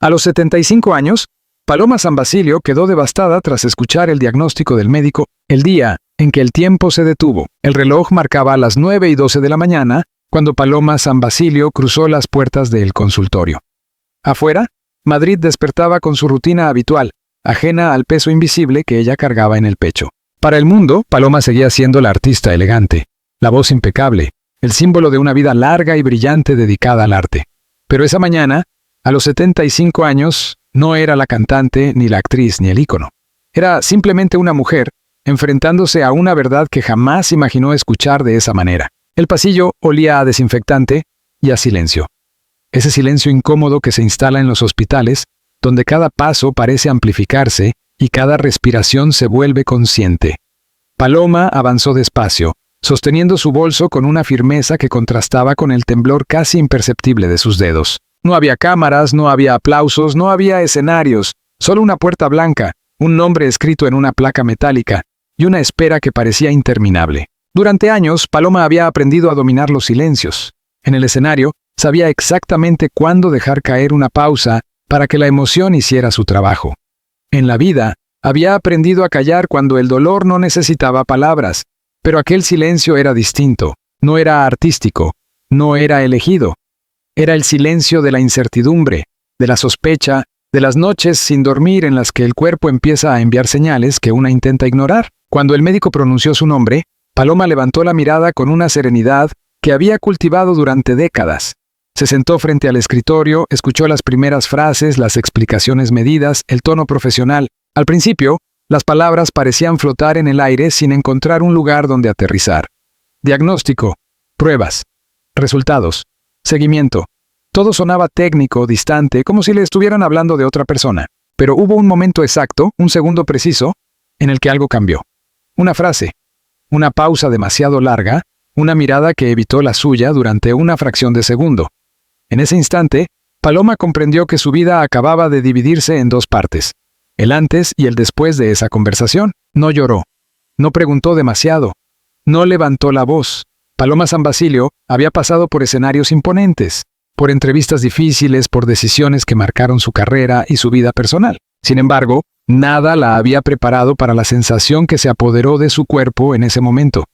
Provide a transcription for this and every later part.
A los 75 años, Paloma San Basilio quedó devastada tras escuchar el diagnóstico del médico el día en que el tiempo se detuvo. El reloj marcaba las 9:12 de la mañana cuando Paloma San Basilio cruzó las puertas del consultorio. Afuera, Madrid despertaba con su rutina habitual, ajena al peso invisible que ella cargaba en el pecho. Para el mundo, Paloma seguía siendo la artista elegante, la voz impecable, el símbolo de una vida larga y brillante dedicada al arte. Pero esa mañana, a los 75 años, no era la cantante, ni la actriz, ni el ícono. Era simplemente una mujer, enfrentándose a una verdad que jamás imaginó escuchar de esa manera. El pasillo olía a desinfectante y a silencio. Ese silencio incómodo que se instala en los hospitales, donde cada paso parece amplificarse y cada respiración se vuelve consciente. Paloma avanzó despacio, sosteniendo su bolso con una firmeza que contrastaba con el temblor casi imperceptible de sus dedos. No había cámaras, no había aplausos, no había escenarios, solo una puerta blanca, un nombre escrito en una placa metálica y una espera que parecía interminable. Durante años, Paloma había aprendido a dominar los silencios. En el escenario, sabía exactamente cuándo dejar caer una pausa para que la emoción hiciera su trabajo. En la vida, había aprendido a callar cuando el dolor no necesitaba palabras, pero aquel silencio era distinto, no era artístico, no era elegido. Era el silencio de la incertidumbre, de la sospecha, de las noches sin dormir en las que el cuerpo empieza a enviar señales que una intenta ignorar. Cuando el médico pronunció su nombre, Paloma levantó la mirada con una serenidad que había cultivado durante décadas. Se sentó frente al escritorio, escuchó las primeras frases, las explicaciones medidas, el tono profesional. Al principio, las palabras parecían flotar en el aire sin encontrar un lugar donde aterrizar. Diagnóstico, pruebas, resultados, seguimiento. Todo sonaba técnico, distante, como si le estuvieran hablando de otra persona. Pero hubo un momento exacto, un segundo preciso, en el que algo cambió. Una frase, una pausa demasiado larga, una mirada que evitó la suya durante una fracción de segundo. En ese instante, Paloma comprendió que su vida acababa de dividirse en dos partes, el antes y el después de esa conversación. No lloró, no preguntó demasiado, no levantó la voz. Paloma San Basilio había pasado por escenarios imponentes, por entrevistas difíciles, por decisiones que marcaron su carrera y su vida personal. Sin embargo, nada la había preparado para la sensación que se apoderó de su cuerpo en ese momento.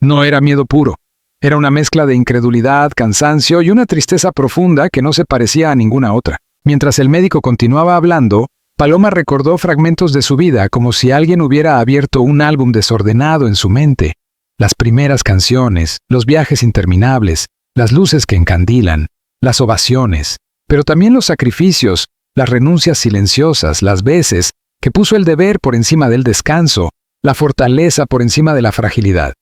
No era miedo puro. Era una mezcla de incredulidad, cansancio y una tristeza profunda que no se parecía a ninguna otra. Mientras el médico continuaba hablando, Paloma recordó fragmentos de su vida como si alguien hubiera abierto un álbum desordenado en su mente. Las primeras canciones, los viajes interminables, las luces que encandilan, las ovaciones, pero también los sacrificios, las renuncias silenciosas, las veces que puso el deber por encima del descanso, la fortaleza por encima de la fragilidad.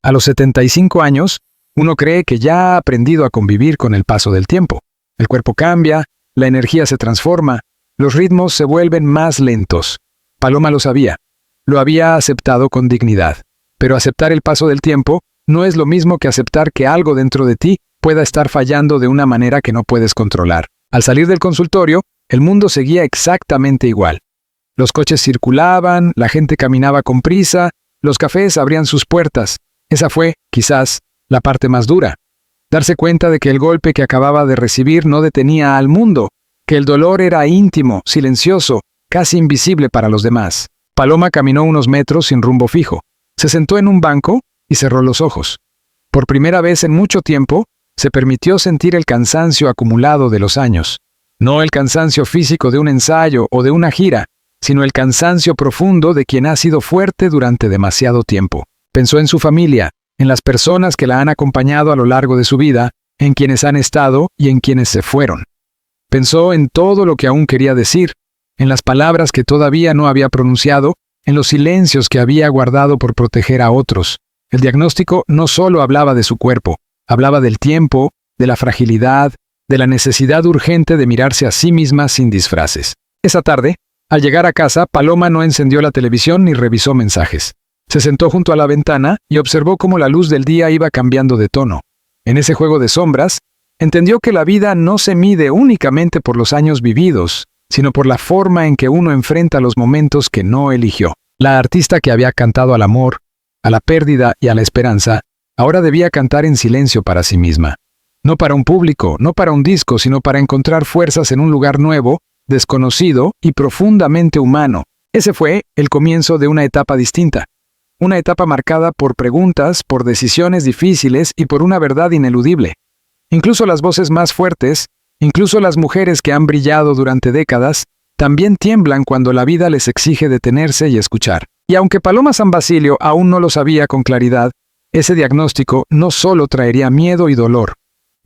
A los 75 años, uno cree que ya ha aprendido a convivir con el paso del tiempo. El cuerpo cambia, la energía se transforma, los ritmos se vuelven más lentos. Paloma lo sabía, lo había aceptado con dignidad. Pero aceptar el paso del tiempo no es lo mismo que aceptar que algo dentro de ti pueda estar fallando de una manera que no puedes controlar. Al salir del consultorio, el mundo seguía exactamente igual. Los coches circulaban, la gente caminaba con prisa, los cafés abrían sus puertas. Esa fue, quizás, la parte más dura. Darse cuenta de que el golpe que acababa de recibir no detenía al mundo, que el dolor era íntimo, silencioso, casi invisible para los demás. Paloma caminó unos metros sin rumbo fijo. Se sentó en un banco y cerró los ojos. Por primera vez en mucho tiempo, se permitió sentir el cansancio acumulado de los años. No el cansancio físico de un ensayo o de una gira, sino el cansancio profundo de quien ha sido fuerte durante demasiado tiempo. Pensó en su familia, en las personas que la han acompañado a lo largo de su vida, en quienes han estado y en quienes se fueron. Pensó en todo lo que aún quería decir, en las palabras que todavía no había pronunciado, en los silencios que había guardado por proteger a otros. El diagnóstico no solo hablaba de su cuerpo, hablaba del tiempo, de la fragilidad, de la necesidad urgente de mirarse a sí misma sin disfraces. Esa tarde, al llegar a casa, Paloma no encendió la televisión ni revisó mensajes. Se sentó junto a la ventana y observó cómo la luz del día iba cambiando de tono. En ese juego de sombras, entendió que la vida no se mide únicamente por los años vividos, sino por la forma en que uno enfrenta los momentos que no eligió. La artista que había cantado al amor, a la pérdida y a la esperanza, ahora debía cantar en silencio para sí misma. No para un público, no para un disco, sino para encontrar fuerzas en un lugar nuevo, desconocido y profundamente humano. Ese fue el comienzo de una etapa distinta. Una etapa marcada por preguntas, por decisiones difíciles y por una verdad ineludible. Incluso las voces más fuertes, incluso las mujeres que han brillado durante décadas, también tiemblan cuando la vida les exige detenerse y escuchar. Y aunque Paloma San Basilio aún no lo sabía con claridad, ese diagnóstico no solo traería miedo y dolor,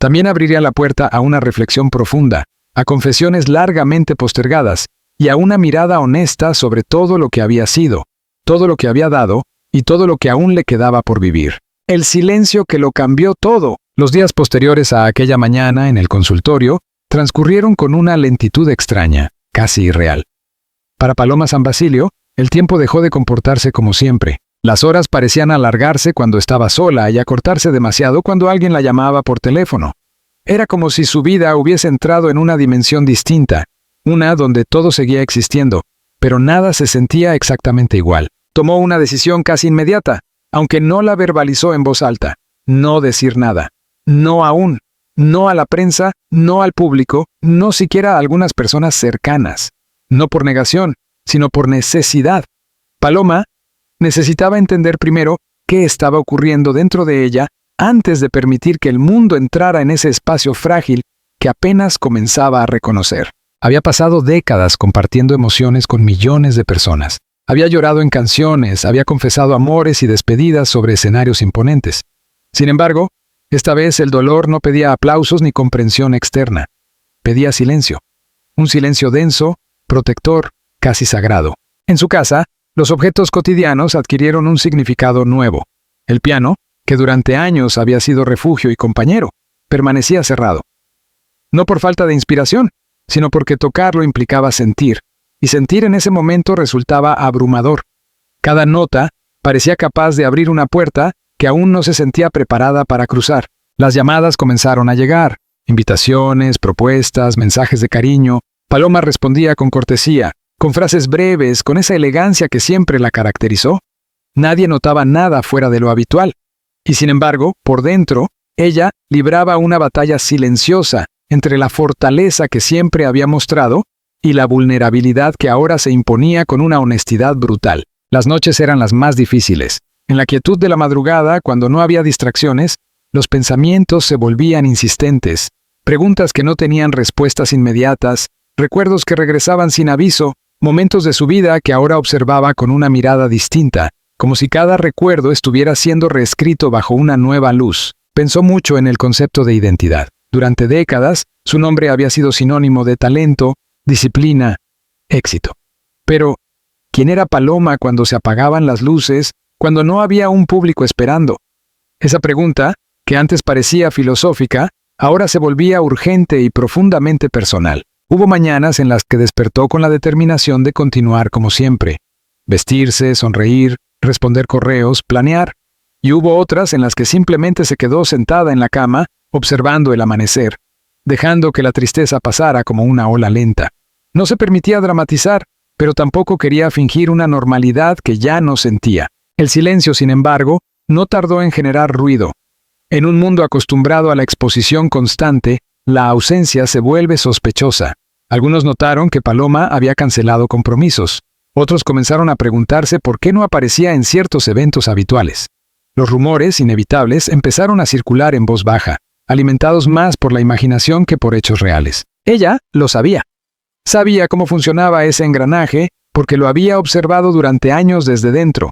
también abriría la puerta a una reflexión profunda, a confesiones largamente postergadas y a una mirada honesta sobre todo lo que había sido, todo lo que había dado y todo lo que aún le quedaba por vivir. El silencio que lo cambió todo. Los días posteriores a aquella mañana en el consultorio transcurrieron con una lentitud extraña, casi irreal. Para Paloma San Basilio, el tiempo dejó de comportarse como siempre. Las horas parecían alargarse cuando estaba sola y acortarse demasiado cuando alguien la llamaba por teléfono. Era como si su vida hubiese entrado en una dimensión distinta, una donde todo seguía existiendo, pero nada se sentía exactamente igual. Tomó una decisión casi inmediata, aunque no la verbalizó en voz alta. No decir nada. No aún. No a la prensa, no al público, no siquiera a algunas personas cercanas. No por negación, sino por necesidad. Paloma necesitaba entender primero qué estaba ocurriendo dentro de ella antes de permitir que el mundo entrara en ese espacio frágil que apenas comenzaba a reconocer. Había pasado décadas compartiendo emociones con millones de personas. Había llorado en canciones, había confesado amores y despedidas sobre escenarios imponentes. Sin embargo, esta vez el dolor no pedía aplausos ni comprensión externa. Pedía silencio. Un silencio denso, protector, casi sagrado. En su casa, los objetos cotidianos adquirieron un significado nuevo. El piano, que durante años había sido refugio y compañero, permanecía cerrado. No por falta de inspiración, sino porque tocarlo implicaba sentir, y sentir en ese momento resultaba abrumador. Cada nota parecía capaz de abrir una puerta que aún no se sentía preparada para cruzar. Las llamadas comenzaron a llegar, invitaciones, propuestas, mensajes de cariño. Paloma respondía con cortesía, con frases breves, con esa elegancia que siempre la caracterizó. Nadie notaba nada fuera de lo habitual. Y sin embargo, por dentro, ella libraba una batalla silenciosa entre la fortaleza que siempre había mostrado y la vulnerabilidad que ahora se imponía con una honestidad brutal. Las noches eran las más difíciles. En la quietud de la madrugada, cuando no había distracciones, los pensamientos se volvían insistentes, preguntas que no tenían respuestas inmediatas, recuerdos que regresaban sin aviso, momentos de su vida que ahora observaba con una mirada distinta, como si cada recuerdo estuviera siendo reescrito bajo una nueva luz. Pensó mucho en el concepto de identidad. Durante décadas, su nombre había sido sinónimo de talento, disciplina, éxito. Pero, ¿quién era Paloma cuando se apagaban las luces, cuando no había un público esperando? Esa pregunta, que antes parecía filosófica, ahora se volvía urgente y profundamente personal. Hubo mañanas en las que despertó con la determinación de continuar como siempre. Vestirse, sonreír, responder correos, planear. Y hubo otras en las que simplemente se quedó sentada en la cama, observando el amanecer, dejando que la tristeza pasara como una ola lenta. No se permitía dramatizar, pero tampoco quería fingir una normalidad que ya no sentía. El silencio, sin embargo, no tardó en generar ruido. En un mundo acostumbrado a la exposición constante, la ausencia se vuelve sospechosa. Algunos notaron que Paloma había cancelado compromisos. Otros comenzaron a preguntarse por qué no aparecía en ciertos eventos habituales. Los rumores inevitables empezaron a circular en voz baja, alimentados más por la imaginación que por hechos reales. Ella lo sabía. Sabía cómo funcionaba ese engranaje porque lo había observado durante años desde dentro.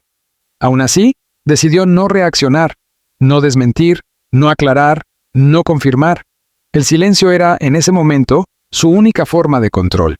Aún así, decidió no reaccionar, no desmentir, no aclarar, no confirmar. El silencio era, en ese momento, su única forma de control.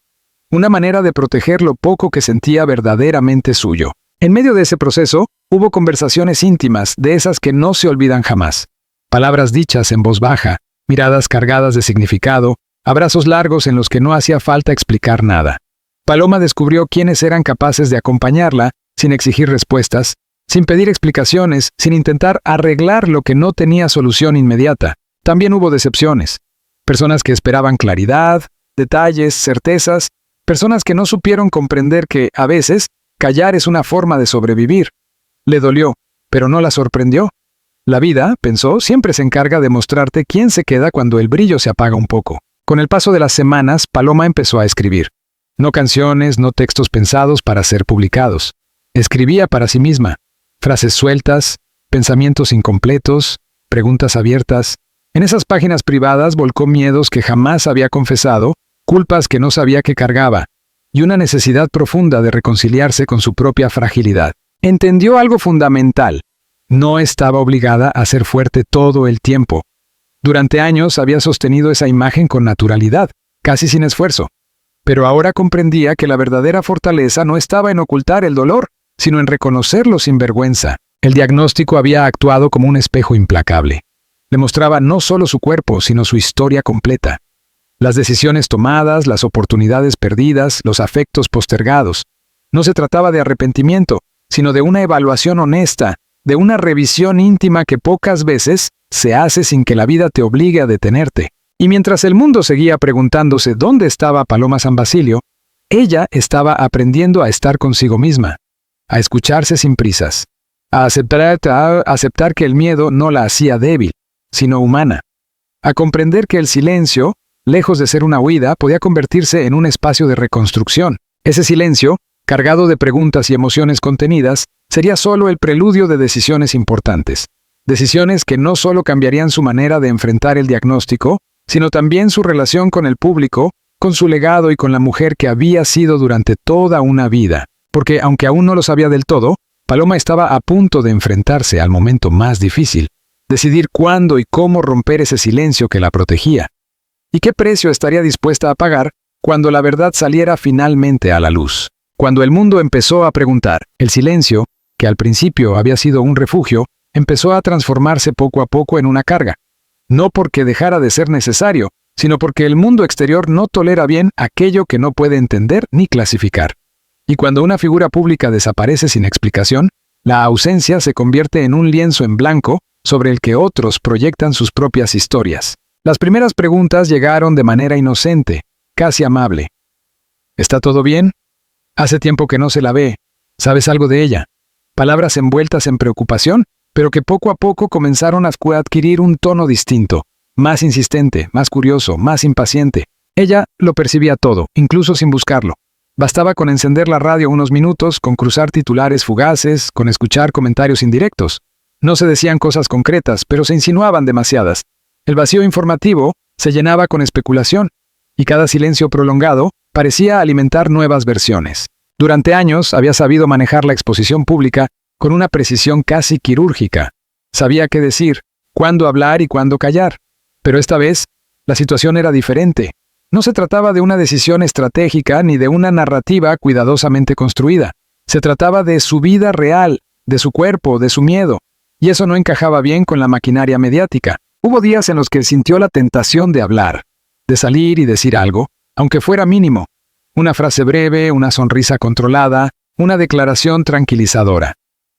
Una manera de proteger lo poco que sentía verdaderamente suyo. En medio de ese proceso, hubo conversaciones íntimas, de esas que no se olvidan jamás. Palabras dichas en voz baja, miradas cargadas de significado, abrazos largos en los que no hacía falta explicar nada. Paloma descubrió quiénes eran capaces de acompañarla, sin exigir respuestas, sin pedir explicaciones, sin intentar arreglar lo que no tenía solución inmediata. También hubo decepciones. Personas que esperaban claridad, detalles, certezas, personas que no supieron comprender que, a veces, callar es una forma de sobrevivir. Le dolió, pero no la sorprendió. La vida, pensó, siempre se encarga de mostrarte quién se queda cuando el brillo se apaga un poco. Con el paso de las semanas, Paloma empezó a escribir. No canciones, no textos pensados para ser publicados. Escribía para sí misma. Frases sueltas, pensamientos incompletos, preguntas abiertas. En esas páginas privadas volcó miedos que jamás había confesado, culpas que no sabía que cargaba, y una necesidad profunda de reconciliarse con su propia fragilidad. Entendió algo fundamental. No estaba obligada a ser fuerte todo el tiempo. Durante años había sostenido esa imagen con naturalidad, casi sin esfuerzo. Pero ahora comprendía que la verdadera fortaleza no estaba en ocultar el dolor, sino en reconocerlo sin vergüenza. El diagnóstico había actuado como un espejo implacable. Le mostraba no solo su cuerpo, sino su historia completa. Las decisiones tomadas, las oportunidades perdidas, los afectos postergados. No se trataba de arrepentimiento, sino de una evaluación honesta, de una revisión íntima que pocas veces se hace sin que la vida te obligue a detenerte. Y mientras el mundo seguía preguntándose dónde estaba Paloma San Basilio, ella estaba aprendiendo a estar consigo misma, a escucharse sin prisas, a aceptar que el miedo no la hacía débil, sino humana, a comprender que el silencio, lejos de ser una huida, podía convertirse en un espacio de reconstrucción. Ese silencio, cargado de preguntas y emociones contenidas, sería solo el preludio de decisiones importantes. Decisiones que no solo cambiarían su manera de enfrentar el diagnóstico, sino también su relación con el público, con su legado y con la mujer que había sido durante toda una vida. Porque, aunque aún no lo sabía del todo, Paloma estaba a punto de enfrentarse al momento más difícil, decidir cuándo y cómo romper ese silencio que la protegía. ¿Y qué precio estaría dispuesta a pagar cuando la verdad saliera finalmente a la luz? Cuando el mundo empezó a preguntar, el silencio, que al principio había sido un refugio, empezó a transformarse poco a poco en una carga. No porque dejara de ser necesario, sino porque el mundo exterior no tolera bien aquello que no puede entender ni clasificar. Y cuando una figura pública desaparece sin explicación, la ausencia se convierte en un lienzo en blanco sobre el que otros proyectan sus propias historias. Las primeras preguntas llegaron de manera inocente, casi amable. ¿Está todo bien? Hace tiempo que no se la ve. ¿Sabes algo de ella? Palabras envueltas en preocupación, pero que poco a poco comenzaron a adquirir un tono distinto, más insistente, más curioso, más impaciente. Ella lo percibía todo, incluso sin buscarlo. Bastaba con encender la radio unos minutos, con cruzar titulares fugaces, con escuchar comentarios indirectos. No se decían cosas concretas, pero se insinuaban demasiadas. El vacío informativo se llenaba con especulación, y cada silencio prolongado parecía alimentar nuevas versiones. Durante años había sabido manejar la exposición pública con una precisión casi quirúrgica. Sabía qué decir, cuándo hablar y cuándo callar. Pero esta vez, la situación era diferente. No se trataba de una decisión estratégica ni de una narrativa cuidadosamente construida. Se trataba de su vida real, de su cuerpo, de su miedo. Y eso no encajaba bien con la maquinaria mediática. Hubo días en los que sintió la tentación de hablar, de salir y decir algo, aunque fuera mínimo. Una frase breve, una sonrisa controlada, una declaración tranquilizadora.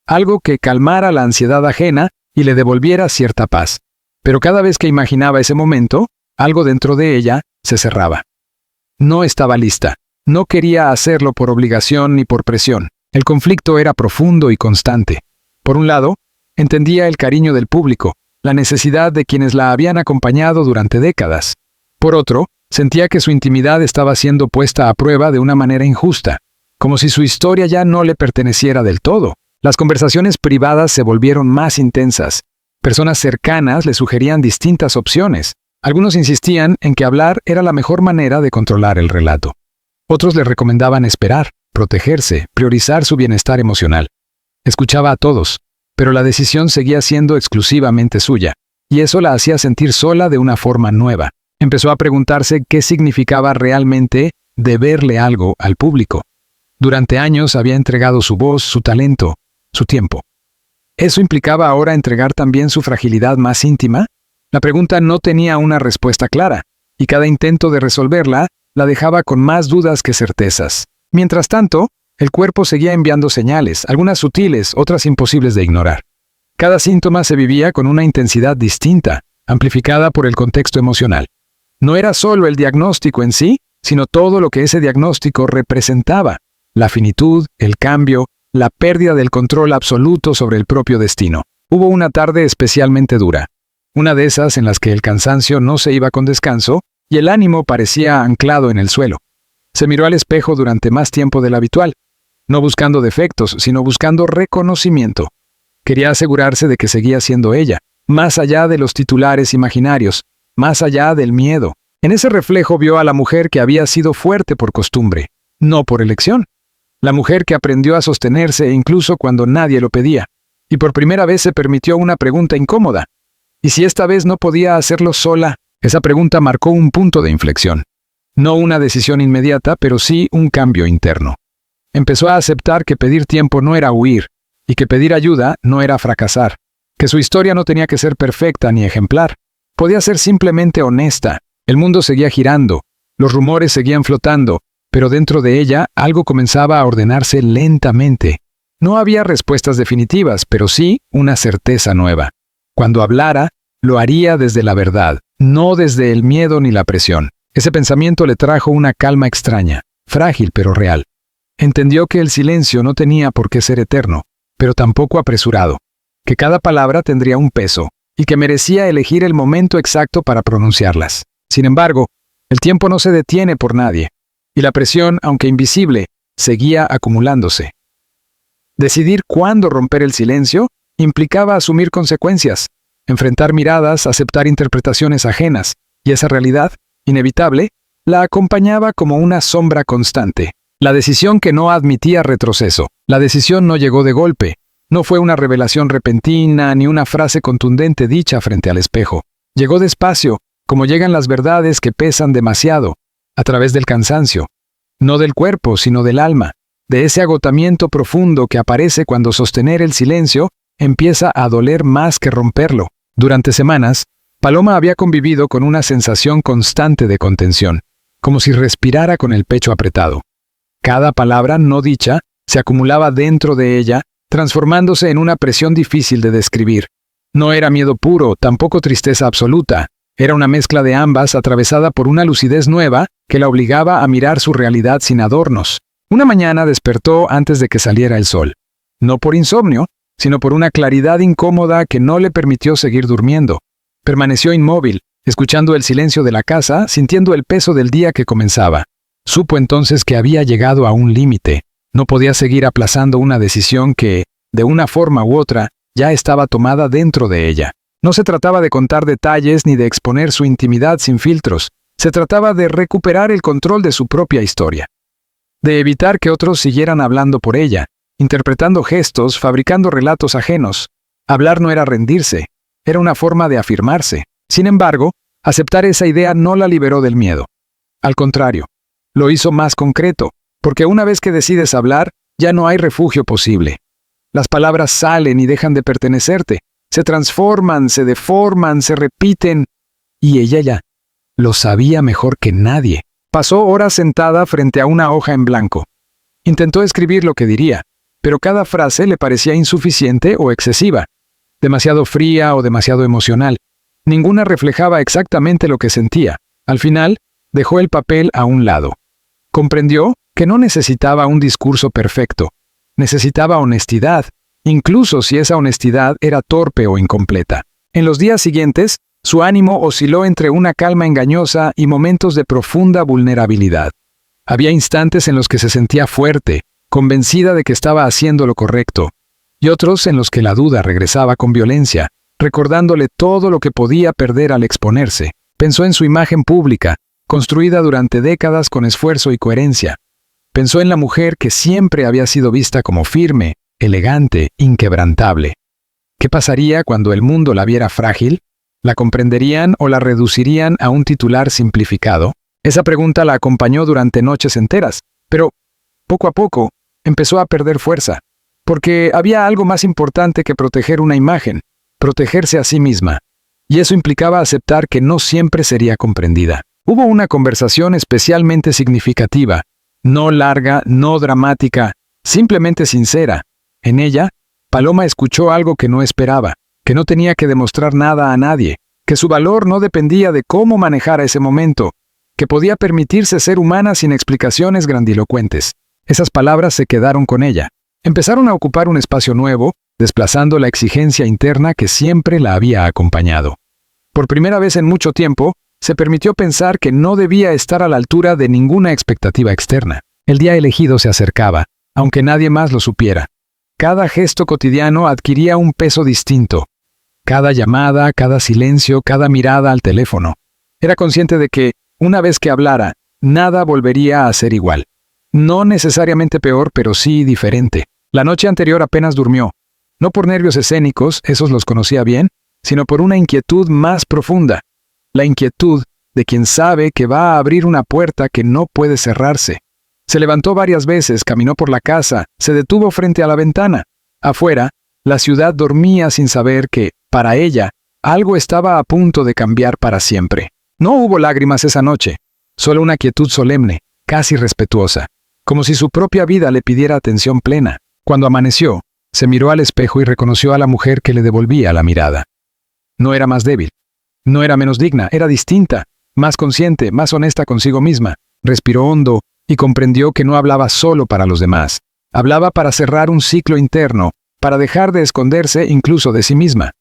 Algo que calmara la ansiedad ajena y le devolviera cierta paz. Pero cada vez que imaginaba ese momento, algo dentro de ella se cerraba. No estaba lista. No quería hacerlo por obligación ni por presión. El conflicto era profundo y constante. Por un lado, entendía el cariño del público, la necesidad de quienes la habían acompañado durante décadas. Por otro, sentía que su intimidad estaba siendo puesta a prueba de una manera injusta, como si su historia ya no le perteneciera del todo. Las conversaciones privadas se volvieron más intensas. Personas cercanas le sugerían distintas opciones. Algunos insistían en que hablar era la mejor manera de controlar el relato. Otros le recomendaban esperar, protegerse, priorizar su bienestar emocional. Escuchaba a todos, pero la decisión seguía siendo exclusivamente suya, y eso la hacía sentir sola de una forma nueva. Empezó a preguntarse qué significaba realmente deberle algo al público. Durante años había entregado su voz, su talento, su tiempo. ¿Eso implicaba ahora entregar también su fragilidad más íntima? La pregunta no tenía una respuesta clara, y cada intento de resolverla la dejaba con más dudas que certezas. Mientras tanto, el cuerpo seguía enviando señales, algunas sutiles, otras imposibles de ignorar. Cada síntoma se vivía con una intensidad distinta, amplificada por el contexto emocional. No era solo el diagnóstico en sí, sino todo lo que ese diagnóstico representaba: la finitud, el cambio, la pérdida del control absoluto sobre el propio destino. Hubo una tarde especialmente dura. Una de esas en las que el cansancio no se iba con descanso y el ánimo parecía anclado en el suelo. Se miró al espejo durante más tiempo del habitual, no buscando defectos, sino buscando reconocimiento. Quería asegurarse de que seguía siendo ella, más allá de los titulares imaginarios, más allá del miedo. En ese reflejo vio a la mujer que había sido fuerte por costumbre, no por elección. La mujer que aprendió a sostenerse incluso cuando nadie lo pedía, y por primera vez se permitió una pregunta incómoda. ¿Y si esta vez no podía hacerlo sola? Esa pregunta marcó un punto de inflexión. No una decisión inmediata, pero sí un cambio interno. Empezó a aceptar que pedir tiempo no era huir, y que pedir ayuda no era fracasar, que su historia no tenía que ser perfecta ni ejemplar. Podía ser simplemente honesta. El mundo seguía girando, los rumores seguían flotando, pero dentro de ella algo comenzaba a ordenarse lentamente. No había respuestas definitivas, pero sí una certeza nueva. Cuando hablara, lo haría desde la verdad, no desde el miedo ni la presión. Ese pensamiento le trajo una calma extraña, frágil pero real. Entendió que el silencio no tenía por qué ser eterno, pero tampoco apresurado, que cada palabra tendría un peso, y que merecía elegir el momento exacto para pronunciarlas. Sin embargo, el tiempo no se detiene por nadie, y la presión, aunque invisible, seguía acumulándose. Decidir cuándo romper el silencio implicaba asumir consecuencias, enfrentar miradas, aceptar interpretaciones ajenas, y esa realidad, inevitable, la acompañaba como una sombra constante. La decisión que no admitía retroceso. La decisión no llegó de golpe. No fue una revelación repentina ni una frase contundente dicha frente al espejo. Llegó despacio, como llegan las verdades que pesan demasiado, a través del cansancio. No del cuerpo, sino del alma, de ese agotamiento profundo que aparece cuando sostener el silencio empieza a doler más que romperlo. Durante semanas, Paloma había convivido con una sensación constante de contención, como si respirara con el pecho apretado. Cada palabra no dicha se acumulaba dentro de ella, transformándose en una presión difícil de describir. No era miedo puro, tampoco tristeza absoluta. Era una mezcla de ambas atravesada por una lucidez nueva que la obligaba a mirar su realidad sin adornos. Una mañana despertó antes de que saliera el sol. No por insomnio, sino por una claridad incómoda que no le permitió seguir durmiendo. Permaneció inmóvil, escuchando el silencio de la casa, sintiendo el peso del día que comenzaba. Supo entonces que había llegado a un límite. No podía seguir aplazando una decisión que, de una forma u otra, ya estaba tomada dentro de ella. No se trataba de contar detalles ni de exponer su intimidad sin filtros. Se trataba de recuperar el control de su propia historia. De evitar que otros siguieran hablando por ella, interpretando gestos, fabricando relatos ajenos. Hablar no era rendirse, era una forma de afirmarse. Sin embargo, aceptar esa idea no la liberó del miedo. Al contrario, lo hizo más concreto, porque una vez que decides hablar, ya no hay refugio posible. Las palabras salen y dejan de pertenecerte, se transforman, se deforman, se repiten, y ella ya lo sabía mejor que nadie. Pasó horas sentada frente a una hoja en blanco. Intentó escribir lo que diría, pero cada frase le parecía insuficiente o excesiva, demasiado fría o demasiado emocional. Ninguna reflejaba exactamente lo que sentía. Al final, dejó el papel a un lado. Comprendió que no necesitaba un discurso perfecto. Necesitaba honestidad, incluso si esa honestidad era torpe o incompleta. En los días siguientes, su ánimo osciló entre una calma engañosa y momentos de profunda vulnerabilidad. Había instantes en los que se sentía fuerte, convencida de que estaba haciendo lo correcto, y otros en los que la duda regresaba con violencia, recordándole todo lo que podía perder al exponerse. Pensó en su imagen pública, construida durante décadas con esfuerzo y coherencia. Pensó en la mujer que siempre había sido vista como firme, elegante, inquebrantable. ¿Qué pasaría cuando el mundo la viera frágil? ¿La comprenderían o la reducirían a un titular simplificado? Esa pregunta la acompañó durante noches enteras, pero, poco a poco, empezó a perder fuerza, porque había algo más importante que proteger una imagen, protegerse a sí misma, y eso implicaba aceptar que no siempre sería comprendida. Hubo una conversación especialmente significativa, no larga, no dramática, simplemente sincera. En ella, Paloma escuchó algo que no esperaba, que no tenía que demostrar nada a nadie, que su valor no dependía de cómo manejara ese momento, que podía permitirse ser humana sin explicaciones grandilocuentes. Esas palabras se quedaron con ella. Empezaron a ocupar un espacio nuevo, desplazando la exigencia interna que siempre la había acompañado. Por primera vez en mucho tiempo, se permitió pensar que no debía estar a la altura de ninguna expectativa externa. El día elegido se acercaba, aunque nadie más lo supiera. Cada gesto cotidiano adquiría un peso distinto. Cada llamada, cada silencio, cada mirada al teléfono. Era consciente de que, una vez que hablara, nada volvería a ser igual. No necesariamente peor, pero sí diferente. La noche anterior apenas durmió. No por nervios escénicos, esos los conocía bien, sino por una inquietud más profunda. La inquietud de quien sabe que va a abrir una puerta que no puede cerrarse. Se levantó varias veces, caminó por la casa, se detuvo frente a la ventana. Afuera, la ciudad dormía sin saber que, para ella, algo estaba a punto de cambiar para siempre. No hubo lágrimas esa noche, solo una quietud solemne, casi respetuosa, como si su propia vida le pidiera atención plena. Cuando amaneció, se miró al espejo y reconoció a la mujer que le devolvía la mirada. No era más débil, no era menos digna, era distinta, más consciente, más honesta consigo misma. Respiró hondo y comprendió que no hablaba solo para los demás. Hablaba para cerrar un ciclo interno, para dejar de esconderse incluso de sí misma.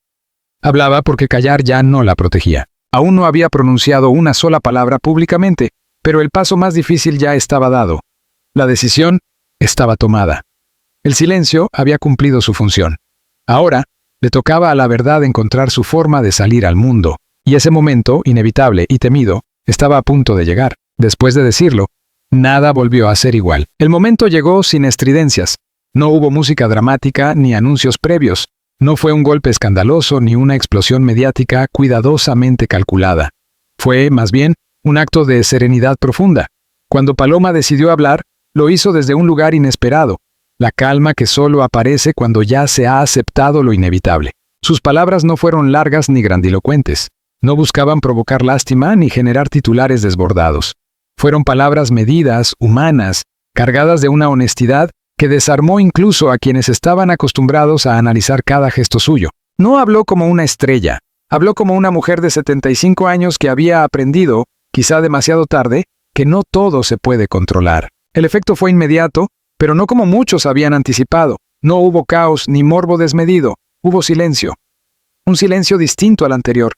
Hablaba porque callar ya no la protegía. Aún no había pronunciado una sola palabra públicamente, pero el paso más difícil ya estaba dado. La decisión estaba tomada. El silencio había cumplido su función. Ahora, le tocaba a la verdad encontrar su forma de salir al mundo, y ese momento, inevitable y temido, estaba a punto de llegar. Después de decirlo, nada volvió a ser igual. El momento llegó sin estridencias. No hubo música dramática ni anuncios previos. No fue un golpe escandaloso ni una explosión mediática cuidadosamente calculada. Fue, más bien, un acto de serenidad profunda. Cuando Paloma decidió hablar, lo hizo desde un lugar inesperado, la calma que solo aparece cuando ya se ha aceptado lo inevitable. Sus palabras no fueron largas ni grandilocuentes. No buscaban provocar lástima ni generar titulares desbordados. Fueron palabras medidas, humanas, cargadas de una honestidad que desarmó incluso a quienes estaban acostumbrados a analizar cada gesto suyo. No habló como una estrella, habló como una mujer de 75 años que había aprendido, quizá demasiado tarde, que no todo se puede controlar. El efecto fue inmediato, pero no como muchos habían anticipado. No hubo caos ni morbo desmedido, hubo silencio. Un silencio distinto al anterior.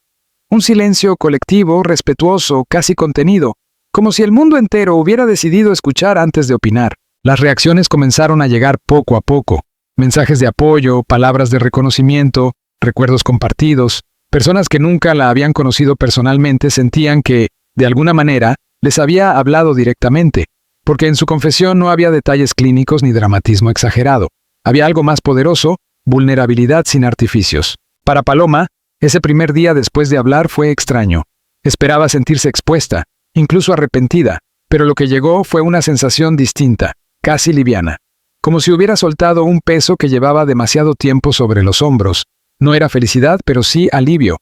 Un silencio colectivo, respetuoso, casi contenido, como si el mundo entero hubiera decidido escuchar antes de opinar. Las reacciones comenzaron a llegar poco a poco. Mensajes de apoyo, palabras de reconocimiento, recuerdos compartidos. Personas que nunca la habían conocido personalmente sentían que, de alguna manera, les había hablado directamente, porque en su confesión no había detalles clínicos ni dramatismo exagerado. Había algo más poderoso, vulnerabilidad sin artificios. Para Paloma, ese primer día después de hablar fue extraño. Esperaba sentirse expuesta, incluso arrepentida, pero lo que llegó fue una sensación distinta, casi liviana. Como si hubiera soltado un peso que llevaba demasiado tiempo sobre los hombros. No era felicidad, pero sí alivio.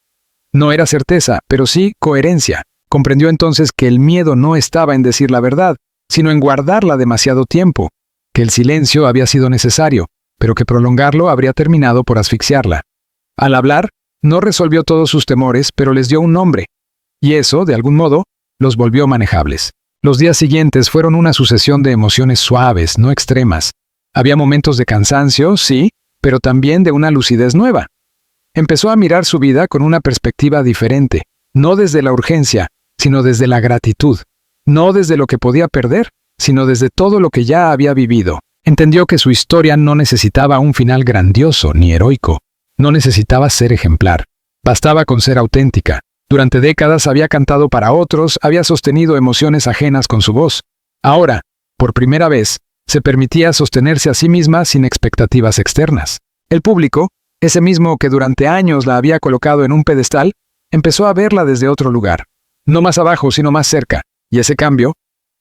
No era certeza, pero sí coherencia. Comprendió entonces que el miedo no estaba en decir la verdad, sino en guardarla demasiado tiempo, que el silencio había sido necesario, pero que prolongarlo habría terminado por asfixiarla. Al hablar, no resolvió todos sus temores, pero les dio un nombre, y eso, de algún modo, los volvió manejables. Los días siguientes fueron una sucesión de emociones suaves, no extremas. Había momentos de cansancio, sí, pero también de una lucidez nueva. Empezó a mirar su vida con una perspectiva diferente, no desde la urgencia, sino desde la gratitud. No desde lo que podía perder, sino desde todo lo que ya había vivido. Entendió que su historia no necesitaba un final grandioso ni heroico. No necesitaba ser ejemplar. Bastaba con ser auténtica. Durante décadas había cantado para otros, había sostenido emociones ajenas con su voz. Ahora, por primera vez, se permitía sostenerse a sí misma sin expectativas externas. El público, ese mismo que durante años la había colocado en un pedestal, empezó a verla desde otro lugar. No más abajo, sino más cerca. Y ese cambio,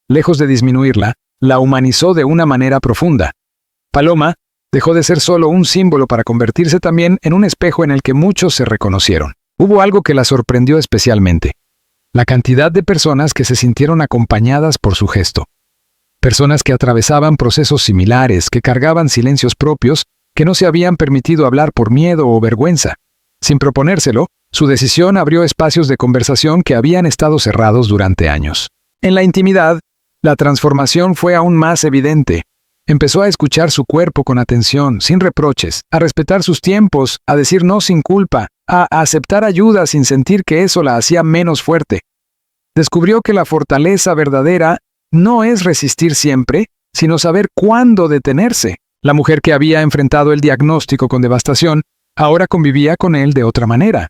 lejos de disminuirla, la humanizó de una manera profunda. Paloma dejó de ser solo un símbolo para convertirse también en un espejo en el que muchos se reconocieron. Hubo algo que la sorprendió especialmente: la cantidad de personas que se sintieron acompañadas por su gesto. Personas que atravesaban procesos similares, que cargaban silencios propios, que no se habían permitido hablar por miedo o vergüenza. Sin proponérselo, su decisión abrió espacios de conversación que habían estado cerrados durante años. En la intimidad, la transformación fue aún más evidente. Empezó a escuchar su cuerpo con atención, sin reproches, a respetar sus tiempos, a decir no sin culpa, a aceptar ayuda sin sentir que eso la hacía menos fuerte. Descubrió que la fortaleza verdadera no es resistir siempre, sino saber cuándo detenerse. La mujer que había enfrentado el diagnóstico con devastación, ahora convivía con él de otra manera.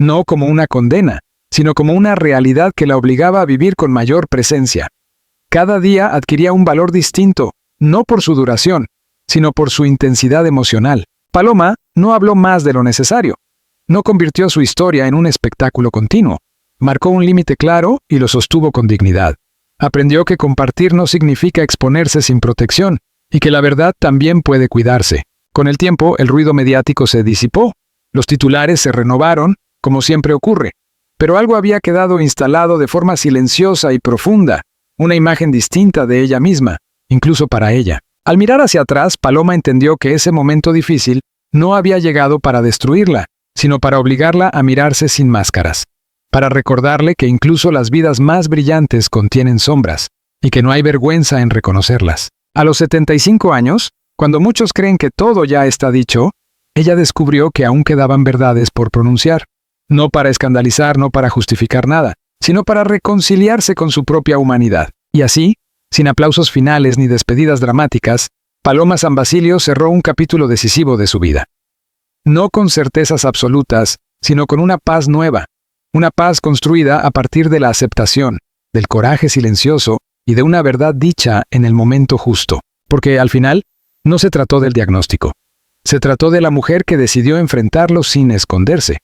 No como una condena, sino como una realidad que la obligaba a vivir con mayor presencia. Cada día adquiría un valor distinto, no por su duración, sino por su intensidad emocional. Paloma no habló más de lo necesario. No convirtió su historia en un espectáculo continuo. Marcó un límite claro y lo sostuvo con dignidad. Aprendió que compartir no significa exponerse sin protección, y que la verdad también puede cuidarse. Con el tiempo, el ruido mediático se disipó. Los titulares se renovaron, como siempre ocurre. Pero algo había quedado instalado de forma silenciosa y profunda, una imagen distinta de ella misma, incluso para ella. Al mirar hacia atrás, Paloma entendió que ese momento difícil no había llegado para destruirla, sino para obligarla a mirarse sin máscaras, para recordarle que incluso las vidas más brillantes contienen sombras, y que no hay vergüenza en reconocerlas. A los 75 años, cuando muchos creen que todo ya está dicho, ella descubrió que aún quedaban verdades por pronunciar, no para escandalizar, no para justificar nada, sino para reconciliarse con su propia humanidad. Y así, sin aplausos finales ni despedidas dramáticas, Paloma San Basilio cerró un capítulo decisivo de su vida. No con certezas absolutas, sino con una paz nueva, una paz construida a partir de la aceptación, del coraje silencioso y de una verdad dicha en el momento justo. Porque al final, no se trató del diagnóstico. Se trató de la mujer que decidió enfrentarlo sin esconderse.